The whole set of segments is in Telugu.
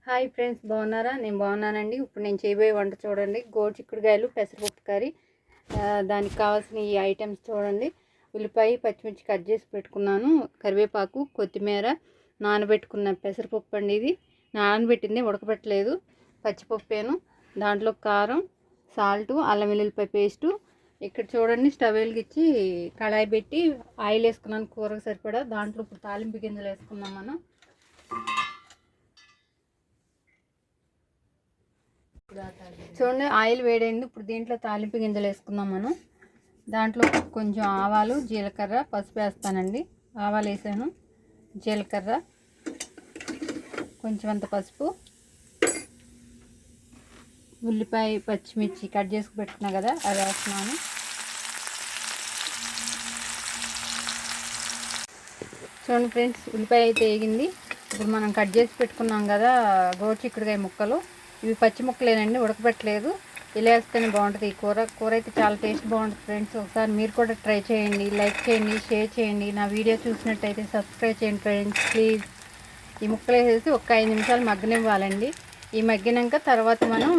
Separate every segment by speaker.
Speaker 1: హాయ్ ఫ్రెండ్స్, బాగున్నారా? నేను బాగున్నానండి. ఇప్పుడు నేను చేయబోయే వంట చూడండి. గోరుచిక్కుడుకాయలు పెసరపప్పు కర్రీ. దానికి కావాల్సిన ఈ ఐటమ్స్ చూడండి. ఉల్లిపాయ, పచ్చిమిర్చి కట్ చేసి పెట్టుకున్నాను, కరివేపాకు, కొత్తిమీర, నానబెట్టుకున్న పెసరపప్పు అండి. ఇది నానబెట్టింది, ఉడకబెట్టలేదు, పచ్చిపప్పేను. దాంట్లో కారం, సాల్టు, అల్లం వెల్లుల్లిపాయ పేస్టు. ఇక్కడ చూడండి, స్టవ్ వెలిగించి కళాయి పెట్టి ఆయిల్ వేసుకున్నాను కూరకు సరిపడా. దాంట్లో ఇప్పుడు తాలింపు గింజలు వేసుకున్నాం మనం. చూడండి, ఆయిల్ వేడైంది. ఇప్పుడు దీంట్లో తాలింపు గింజలు వేసుకుందాం మనం. దాంట్లో కొంచెం ఆవాలు, జీలకర్ర, పసుపు వేస్తానండి. ఆవాలు వేసాను, జీలకర్ర, కొంచెం అంత పసుపు, ఉల్లిపాయ, పచ్చిమిర్చి కట్ చేసుకు పెట్టుకున్నా కదా, అది వేస్తున్నాను. చూడండి ఫ్రెండ్స్, ఉల్లిపాయ అయితే వేగింది. ఇప్పుడు మనం కట్ చేసి పెట్టుకున్నాం కదా గోరుచిక్కుడుకాయ ముక్కలు. ఇవి పచ్చి ముక్కలేనండి, ఉడకబెట్టలేదు. ఇలా వేస్తేనే బాగుంటుంది ఈ కూర అయితే చాలా టేస్ట్ బాగుంటుంది ఫ్రెండ్స్. ఒకసారి మీరు కూడా ట్రై చేయండి, లైక్ చేయండి, షేర్ చేయండి. నా వీడియో చూసినట్టయితే సబ్స్క్రైబ్ చేయండి ఫ్రెండ్స్, ప్లీజ్. ఈ ముక్కలు వేసేసి ఒక 5 నిమిషాలు మగ్గనివ్వాలండి. ఈ మగ్గినాక తర్వాత మనం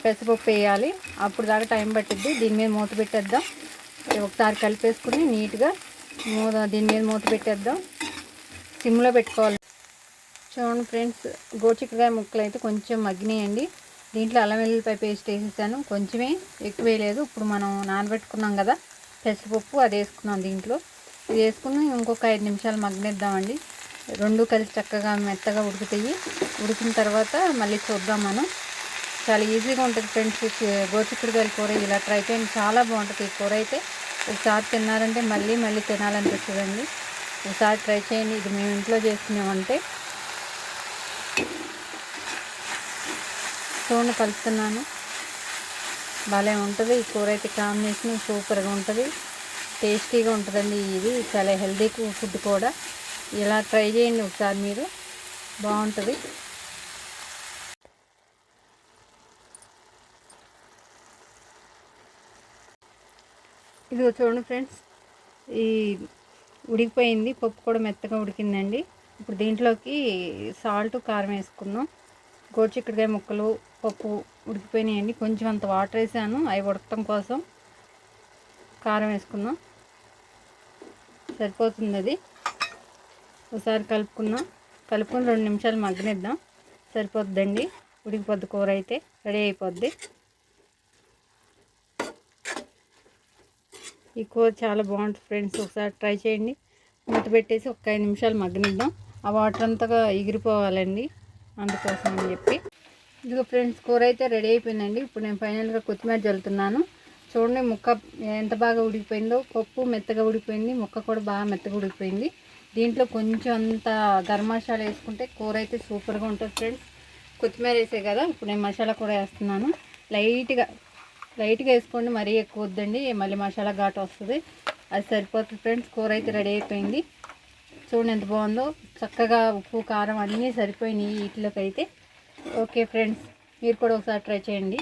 Speaker 1: పెసరపప్పు వేయాలి. అప్పుడు దాకా టైం పట్టిద్ది. దీని మీద మూత పెట్టేద్దాం. ఒకసారి కలిపేసుకుని నీట్గా దీని మీద మూత పెట్టేద్దాం. సిమ్లో పెట్టుకోవాలి. చూడండి ఫ్రెండ్స్, గోరుచిక్కుడుకాయ ముక్కలు అయితే కొంచెం మగ్గినాయండి. దీంట్లో అల్లం వెల్లుల్లిపాయ పేస్ట్ వేసేసాను, కొంచెమే, ఎక్కువ వేయలేదు. ఇప్పుడు మనం నానబెట్టుకున్నాం కదా పెసరపప్పు, అది వేసుకున్నాం దీంట్లో. ఇది వేసుకుని ఇంకొక 5 నిమిషాలు మగ్గనిద్దామండి. రెండు కలిసి చక్కగా మెత్తగా ఉడుకుతాయి. ఉడికిన తర్వాత మళ్ళీ చూద్దాం మనం. చాలా ఈజీగా ఉంటుంది ఫ్రెండ్స్ గోరుచిక్కుడుకాయల కూర. ఇలా ట్రై చేయండి, చాలా బాగుంటుంది ఈ కూర అయితే. ఒకసారి తిన్నారంటే మళ్ళీ మళ్ళీ తినాలనిపిస్తుందండి. ఒకసారి ట్రై చేయండి. ఇది మేము ఇంట్లో చేసుకున్నామంటే. చూడండి, కలుపుతున్నాను. భలే ఉంటుంది ఈ కూర అయితే. కాంబినేషన్ సూపర్గా ఉంటుంది, టేస్టీగా ఉంటుందండి. ఇది చాలా హెల్దీ ఫుడ్ కూడా. ఇలా ట్రై చేయండి ఒకసారి మీరు, బాగుంటుంది. ఇది చూడండి ఫ్రెండ్స్, ఈ ఉడికిపోయింది, పప్పు కూడా మెత్తగా ఉడికిందండి. ఇప్పుడు దీంట్లోకి సాల్ట్, కారం వేసుకుందాం. గోరుచిక్కుడుకాయ ముక్కలు, పప్పు ఉడికిపోయినాయండి. కొంచెం అంత వాటర్ వేసాను అవి ఉడకటం కోసం. కారం వేసుకుందాం, సరిపోతుంది అది. ఒకసారి కలుపుకుని 2 నిమిషాలు మగ్గనిద్దాం. సరిపోద్దండి, ఉడికిపోద్ది కూర అయితే, రెడీ అయిపోద్ది. ఈ కూర చాలా బాగుంటుంది ఫ్రెండ్స్, ఒకసారి ట్రై చేయండి. మూత పెట్టేసి ఒక 5 నిమిషాలు మగ్గనిద్దాం. ఆ వాటర్ అంతగా ఎగిరిపోవాలండి, అందుకోసం అని చెప్పి. ఇదిగో ఫ్రెండ్స్, కూర అయితే రెడీ అయిపోయిందండి. ఇప్పుడు నేను ఫైనల్గా కొత్తిమీర జల్లుతున్నాను. చూడండి, ముక్క ఎంత బాగా ఉడికిపోయిందో. పప్పు మెత్తగా ఉడికిపోయింది, ముక్క కూడా బాగా మెత్తగా ఉడికిపోయింది. దీంట్లో కొంచెం అంత గరం మసాలా వేసుకుంటే కూర అయితే సూపర్గా ఉంటుంది ఫ్రెండ్స్. కొత్తిమీర వేసే కదా, ఇప్పుడు నేను మసాలా కూడా వేస్తున్నాను. లైట్గా వేసుకోండి, మరీ ఎక్కువ వద్దండి, మళ్ళీ మసాలా ఘాటు వస్తుంది. అది సరిపోతుంది ఫ్రెండ్స్. కూర అయితే రెడీ అయిపోయింది. చూడండి ఎంత బాగుందో. చక్కగా ఉప్పు, కారం అన్నీ సరిపోయినాయి వీటిలోకి అయితే. ఓకే ఫ్రెండ్స్, మీరు కూడా ఒకసారి ట్రై చేయండి.